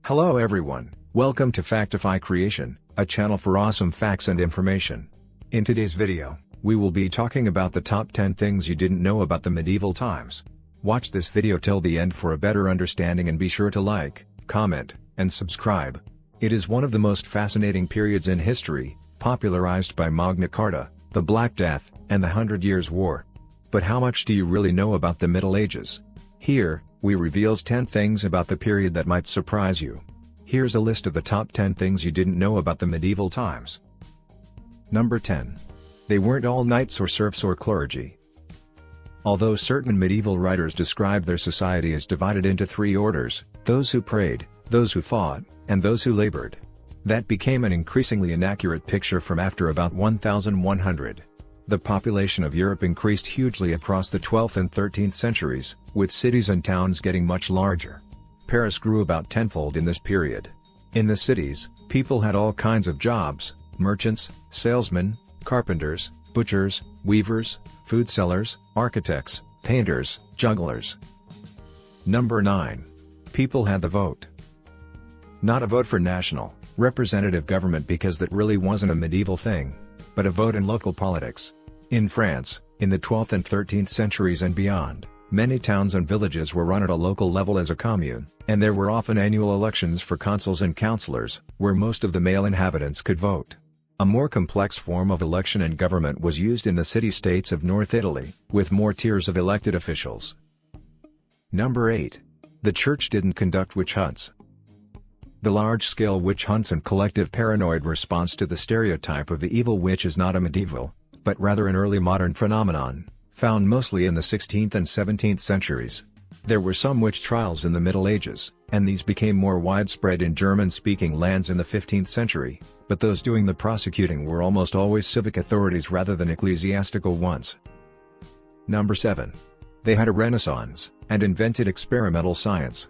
Hello everyone, welcome to Factify Creation, a channel for awesome facts and information. In today's video, we will be talking about the top 10 things you didn't know about the medieval times. Watch this video till the end for a better understanding and be sure to like, comment, and subscribe. It is one of the most fascinating periods in history, popularized by Magna Carta, the Black Death, and the 100 Years' War. But how much do you really know about the Middle Ages? Here, we reveals 10 things about the period that might surprise you. Here's a list of the top 10 things you didn't know about the medieval times. Number 10. They weren't all knights or serfs or clergy. Although certain medieval writers describe their society as divided into three orders, those who prayed, those who fought, and those who labored. That became an increasingly inaccurate picture from after about 1100. The population of Europe increased hugely across the 12th and 13th centuries, with cities and towns getting much larger. Paris grew about tenfold in this period. In the cities, people had all kinds of jobs: merchants, salesmen, carpenters, butchers, weavers, food sellers, architects, painters, jugglers. Number 9. People had the vote. Not a vote for national, representative government because that really wasn't a medieval thing, but a vote in local politics. In France, in the 12th and 13th centuries and beyond, many towns and villages were run at a local level as a commune, and there were often annual elections for consuls and councillors, where most of the male inhabitants could vote. A more complex form of election and government was used in the city-states of North Italy, with more tiers of elected officials. Number 8. The church didn't conduct witch hunts. The large-scale witch hunts and collective paranoid response to the stereotype of the evil witch is not a medieval, but rather an early modern phenomenon, found mostly in the 16th and 17th centuries. There were some witch trials in the Middle Ages, and these became more widespread in German-speaking lands in the 15th century, but those doing the prosecuting were almost always civic authorities rather than ecclesiastical ones. Number 7. They had a renaissance, and invented experimental science.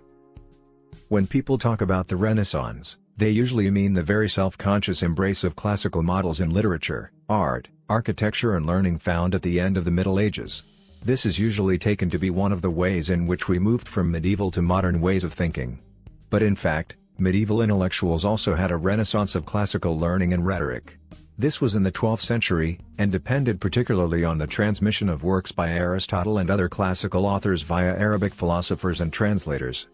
When people talk about the Renaissance, they usually mean the very self-conscious embrace of classical models in literature, art, architecture and learning found at the end of the Middle Ages. This is usually taken to be one of the ways in which we moved from medieval to modern ways of thinking. But in fact, medieval intellectuals also had a renaissance of classical learning and rhetoric. This was in the 12th century, and depended particularly on the transmission of works by Aristotle and other classical authors via Arabic philosophers and translators.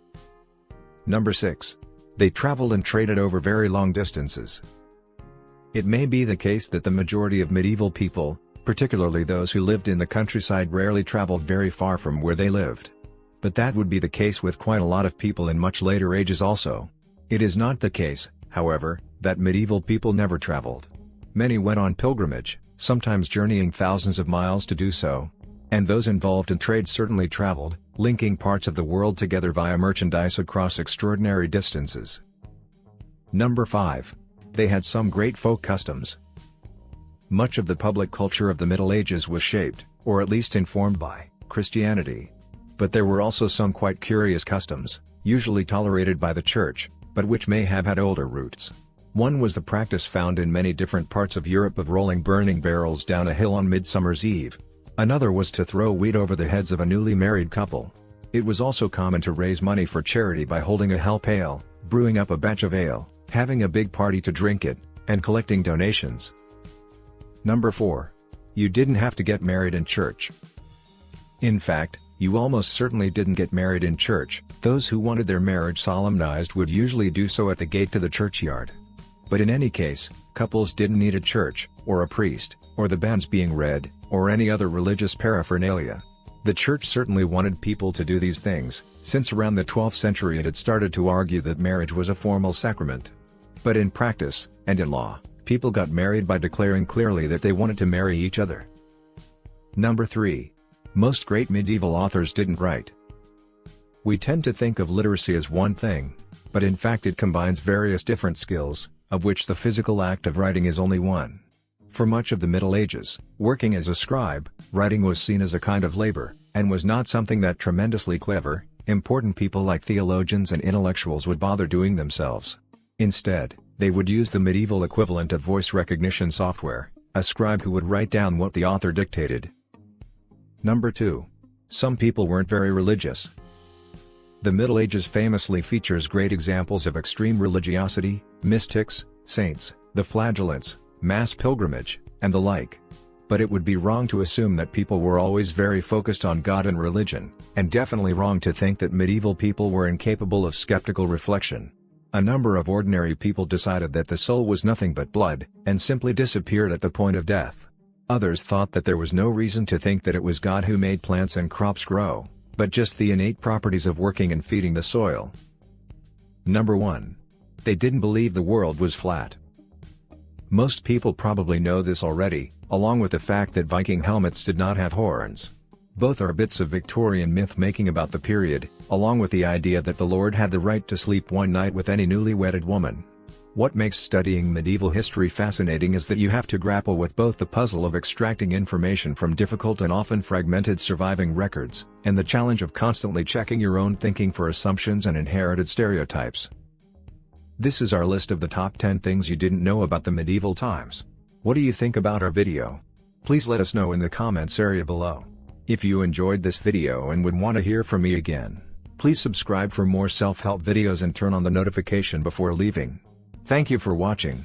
Number 6. They traveled and traded over very long distances. It may be the case that the majority of medieval people, particularly those who lived in the countryside, rarely traveled very far from where they lived. But that would be the case with quite a lot of people in much later ages also. It is not the case, however, that medieval people never traveled. Many went on pilgrimage, sometimes journeying thousands of miles to do so. And those involved in trade certainly traveled, linking parts of the world together via merchandise across extraordinary distances. Number 5. They had some great folk customs. Much of the public culture of the Middle Ages was shaped, or at least informed by, Christianity. But there were also some quite curious customs, usually tolerated by the church, but which may have had older roots. One was the practice found in many different parts of Europe of rolling burning barrels down a hill on Midsummer's Eve. Another was to throw wheat over the heads of a newly married couple. It was also common to raise money for charity by holding a hell pail, brewing up a batch of ale, having a big party to drink it, and collecting donations. Number 4. You didn't have to get married in church. In fact, you almost certainly didn't get married in church. Those who wanted their marriage solemnized would usually do so at the gate to the churchyard. But in any case, couples didn't need a church, or a priest, or the banns being read, or any other religious paraphernalia. The church certainly wanted people to do these things, since around the 12th century it had started to argue that marriage was a formal sacrament. But in practice, and in law, people got married by declaring clearly that they wanted to marry each other. Number 3. Most great medieval authors didn't write. We tend to think of literacy as one thing, but in fact it combines various different skills, of which the physical act of writing is only one. For much of the Middle Ages, working as a scribe, writing was seen as a kind of labor, and was not something that tremendously clever, important people like theologians and intellectuals would bother doing themselves. Instead, they would use the medieval equivalent of voice recognition software, a scribe who would write down what the author dictated. Number 2. Some people weren't very religious. The Middle Ages famously features great examples of extreme religiosity, mystics, saints, the flagellants, mass pilgrimage, and the like. But it would be wrong to assume that people were always very focused on God and religion, and definitely wrong to think that medieval people were incapable of skeptical reflection. A number of ordinary people decided that the soul was nothing but blood, and simply disappeared at the point of death. Others thought that there was no reason to think that it was God who made plants and crops grow, but just the innate properties of working and feeding the soil. Number 1. They didn't believe the world was flat. Most people probably know this already, along with the fact that Viking helmets did not have horns. Both are bits of Victorian myth-making about the period, along with the idea that the Lord had the right to sleep one night with any newly wedded woman. What makes studying medieval history fascinating is that you have to grapple with both the puzzle of extracting information from difficult and often fragmented surviving records, and the challenge of constantly checking your own thinking for assumptions and inherited stereotypes. This is our list of the top 10 things you didn't know about the medieval times. What do you think about our video? Please let us know in the comments area below. If you enjoyed this video and would want to hear from me again, please subscribe for more self-help videos and turn on the notification before leaving. Thank you for watching.